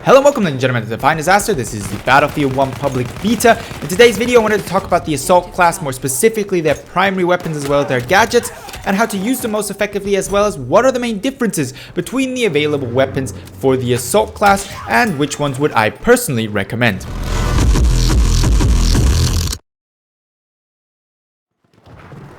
Hello and welcome ladies and gentlemen to Define Disaster. This is the Battlefield 1 public beta. In today's video I wanted to talk about the assault class, more specifically their primary weapons as well as their gadgets, and how to use them most effectively, as well as what are the main differences between the available weapons for the assault class and which ones would I personally recommend.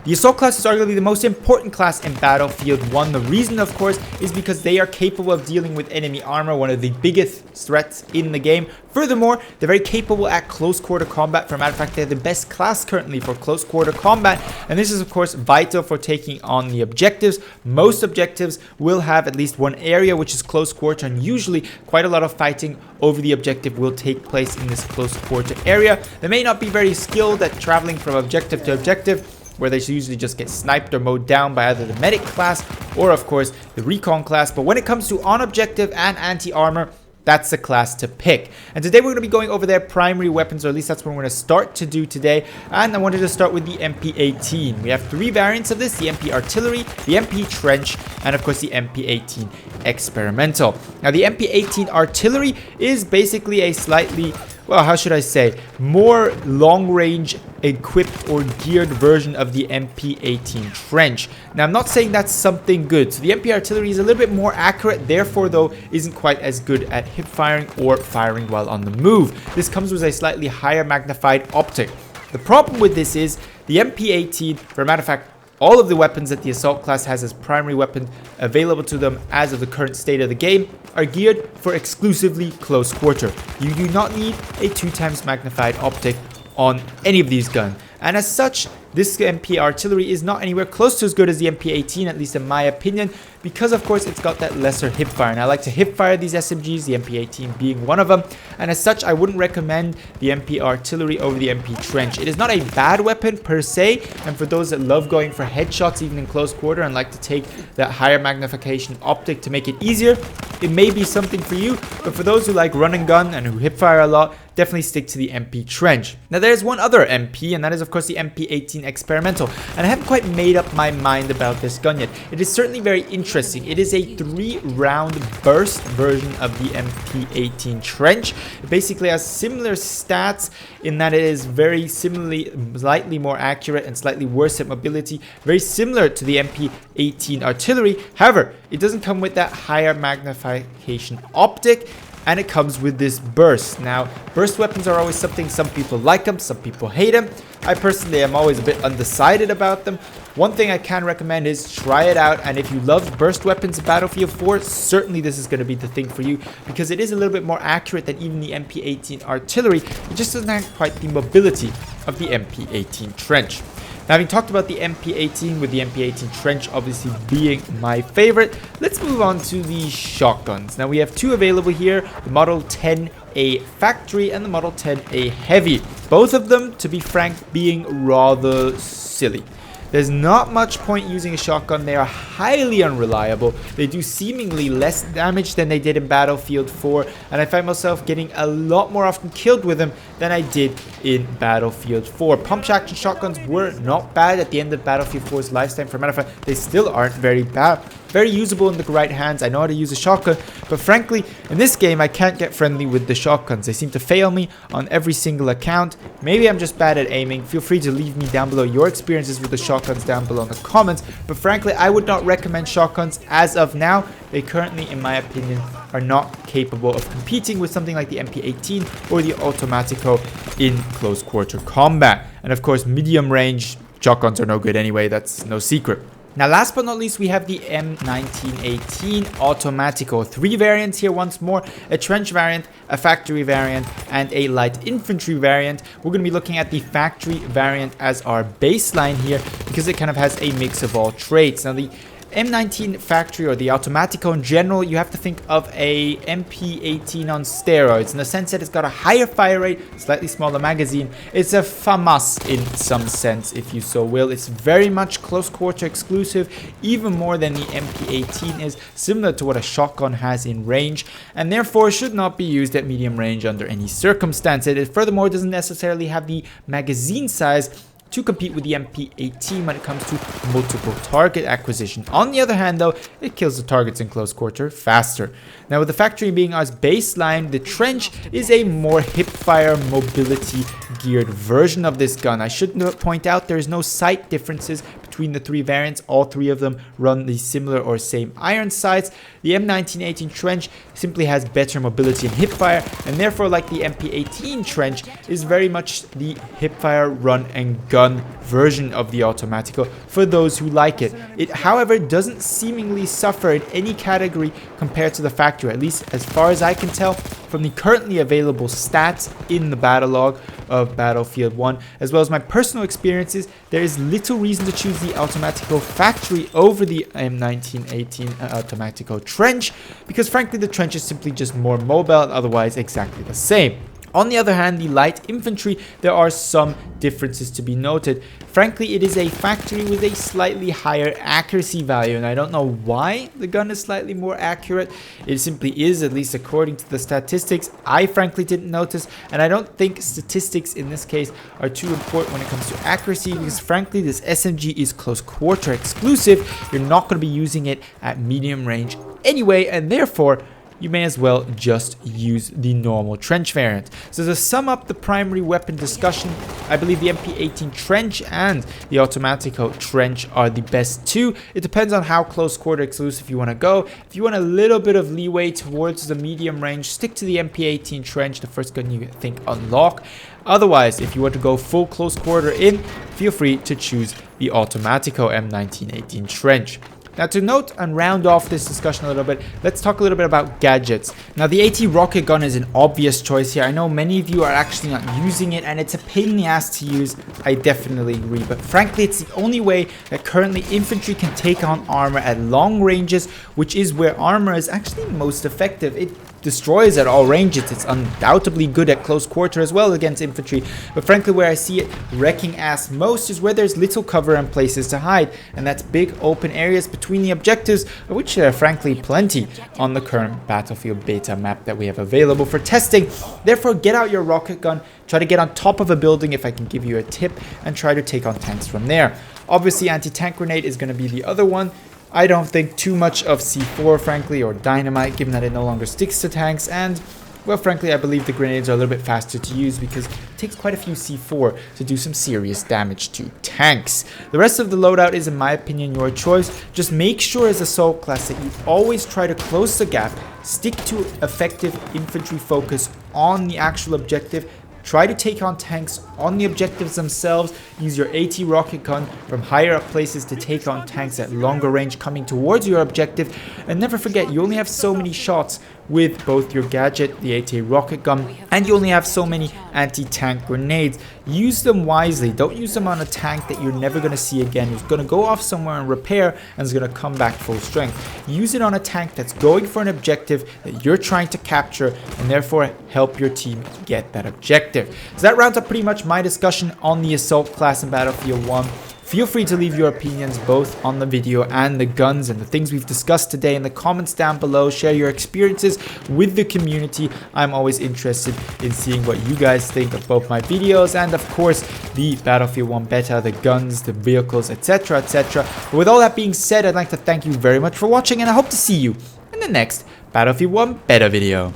The assault class is arguably the most important class in Battlefield 1. The reason, of course, is because they are capable of dealing with enemy armor, one of the biggest threats in the game. Furthermore, they're very capable at close quarter combat. For a matter of fact, they're the best class currently for close quarter combat, and this is of course vital for taking on the objectives. Most objectives will have at least one area which is close quarter, and usually quite a lot of fighting over the objective will take place in this close quarter area. They may not be very skilled at traveling from objective to objective, where they usually just get sniped or mowed down by either the medic class or of course the recon class. But when it comes to on objective and anti-armor, that's the class to pick. And today we're going to be going over their primary weapons, or at least that's what we're going to start to do today. And I wanted to start with the MP18. We have three variants of this: the MP Artillery, the MP Trench, and of course the MP18 Experimental. Now the MP18 Artillery is basically a slightly, well, how should I say, more long-range equipped or geared version of the MP18 Trench. Now, I'm not saying that's something good. So the MP Artillery is a little bit more accurate, therefore, though, isn't quite as good at hip firing or firing while on the move. This comes with a slightly higher magnified optic. The problem with this is the MP18, for a matter of fact, all of the weapons that the assault class has as primary weapon available to them as of the current state of the game are geared for exclusively close quarter. You do not need a 2x magnified optic on any of these guns, and as such this MP Artillery is not anywhere close to as good as the MP18, at least in my opinion, because of course it's got that lesser hip fire. And I like to hip fire these SMGs, the MP18 being one of them, and as such I wouldn't recommend the MP Artillery over the MP Trench. It is not a bad weapon per se, and for those that love going for headshots even in close quarter and like to take that higher magnification optic to make it easier, it may be something for you. But for those who like run and gun and who hip fire a lot, definitely stick to the MP Trench. Now there's one other MP, and that is of course the MP18 Experimental, and I haven't quite made up my mind about this gun yet. It is certainly very interesting. It is a 3-round burst version of the MP18 Trench. It basically has similar stats in that it is very similarly, slightly more accurate and slightly worse at mobility, very similar to the MP18 Artillery. However, it doesn't come with that higher magnification optic, and it comes with this burst. Now, burst weapons are always something, some people like them, some people hate them. I personally am always a bit undecided about them. One thing I can recommend is try it out, and if you love burst weapons in Battlefield 4, certainly this is going to be the thing for you, because it is a little bit more accurate than even the MP18 Artillery. It just doesn't have quite the mobility of the MP18 Trench. Now, having talked about the MP18, with the MP18 Trench obviously being my favorite, let's move on to the shotguns. Now, we have two available here, the Model 10A Factory and the Model 10A Heavy. Both of them, to be frank, being rather silly. There's not much point using a shotgun. They are highly unreliable. They do seemingly less damage than they did in Battlefield 4, and I find myself getting a lot more often killed with them than I did in Battlefield 4. Pump action shotguns were not bad at the end of Battlefield 4's lifetime. For a matter of fact, they still aren't very bad. Very usable in the right hands. I know how to use a shotgun, but frankly, in this game, I can't get friendly with the shotguns. They seem to fail me on every single account. Maybe I'm just bad at aiming. Feel free to leave me down below your experiences with the shotguns down below in the comments. But frankly, I would not recommend shotguns as of now. They currently, in my opinion, are not capable of competing with something like the MP18 or the Automatico in close quarter combat. And of course, medium range shotguns are no good anyway. That's no secret. Now, last but not least, we have the M1918 Automatico. 3 variants here once more: a trench variant, a factory variant, and a light infantry variant. We're going to be looking at the factory variant as our baseline here, because it kind of has a mix of all traits. Now, the M19 Factory, or the Automatico in general, you have to think of a MP18 on steroids, in the sense that it's got a higher fire rate, slightly smaller magazine. It's a FAMAS in some sense, if you so will. It's very much close quarter exclusive, even more than the MP18 is, similar to what a shotgun has in range, and therefore should not be used at medium range under any circumstance. It furthermore doesn't necessarily have the magazine size to compete with the MP18 when it comes to multiple target acquisition. On the other hand though, it kills the targets in close quarter faster. Now with the factory being as baseline, the Trench is a more hipfire mobility geared version of this gun. I should point out there is no sight differences between the three variants. All three of them run the similar or same iron sights. The M1918 Trench simply has better mobility and hipfire, and therefore, like the MP18 Trench, is very much the hipfire run and gun version of the Automatico for those who like it. It, however, doesn't seemingly suffer in any category compared to the factory, at least as far as I can tell from the currently available stats in the battle log of Battlefield 1, as well as my personal experiences. There is little reason to choose the Automatico factory over the M1918 Automatico Trench, because frankly the Trench is simply just more mobile and otherwise exactly the same. On the other hand, the light infantry, there are some differences to be noted. Frankly, it is a factory with a slightly higher accuracy value, and I don't know why the gun is slightly more accurate. It simply is, at least according to the statistics. I frankly didn't notice, and I don't think statistics in this case are too important when it comes to accuracy, because frankly this SMG is close quarter exclusive. You're not going to be using it at medium range anyway, and therefore you may as well just use the normal Trench variant. So to sum up the primary weapon discussion, I believe the MP18 Trench and the Automatico Trench are the best two. It depends on how close quarter exclusive you want to go. If you want a little bit of leeway towards the medium range, stick to the MP18 Trench, the first gun you think unlock. Otherwise, if you want to go full close quarter in, feel free to choose the Automatico M1918 Trench. Now to note and round off this discussion a little bit, let's talk a little bit about gadgets. Now the AT rocket gun is an obvious choice here. I know many of you are actually not using it and it's a pain in the ass to use. I definitely agree, but frankly it's the only way that currently infantry can take on armor at long ranges, which is where armor is actually most effective. It destroys at all ranges. It's undoubtedly good at close quarter as well against infantry, but frankly where I see it wrecking ass most is where there's little cover and places to hide, and that's big open areas between the objectives, of which there are frankly plenty on the current Battlefield beta map that we have available for testing. Therefore, get out your rocket gun, try to get on top of a building if I can give you a tip, and try to take on tanks from there. Obviously anti-tank grenade is going to be the other one. I don't think too much of C4 frankly, or dynamite, given that it no longer sticks to tanks, and well frankly I believe the grenades are a little bit faster to use because it takes quite a few C4 to do some serious damage to tanks. The rest of the loadout is in my opinion your choice. Just make sure as assault class that you always try to close the gap, stick to effective infantry focus on the actual objective. Try to take on tanks on the objectives themselves. Use your AT rocket gun from higher up places to take on tanks at longer range coming towards your objective. And never forget, you only have so many shots with both your gadget, the AT rocket gun, and you only have so many anti-tank grenades. Use them wisely. Don't use them on a tank that you're never going to see again, who's going to go off somewhere and repair and is going to come back full strength. Use it on a tank that's going for an objective that you're trying to capture, and therefore help your team get that objective. So that rounds up pretty much my discussion on the assault class in Battlefield 1. Feel free to leave your opinions both on the video and the guns and the things we've discussed today in the comments down below. Share your experiences with the community. I'm always interested in seeing what you guys think of both my videos and of course the Battlefield 1 beta, the guns, the vehicles, etc, etc. But with all that being said, I'd like to thank you very much for watching, and I hope to see you in the next Battlefield 1 beta video.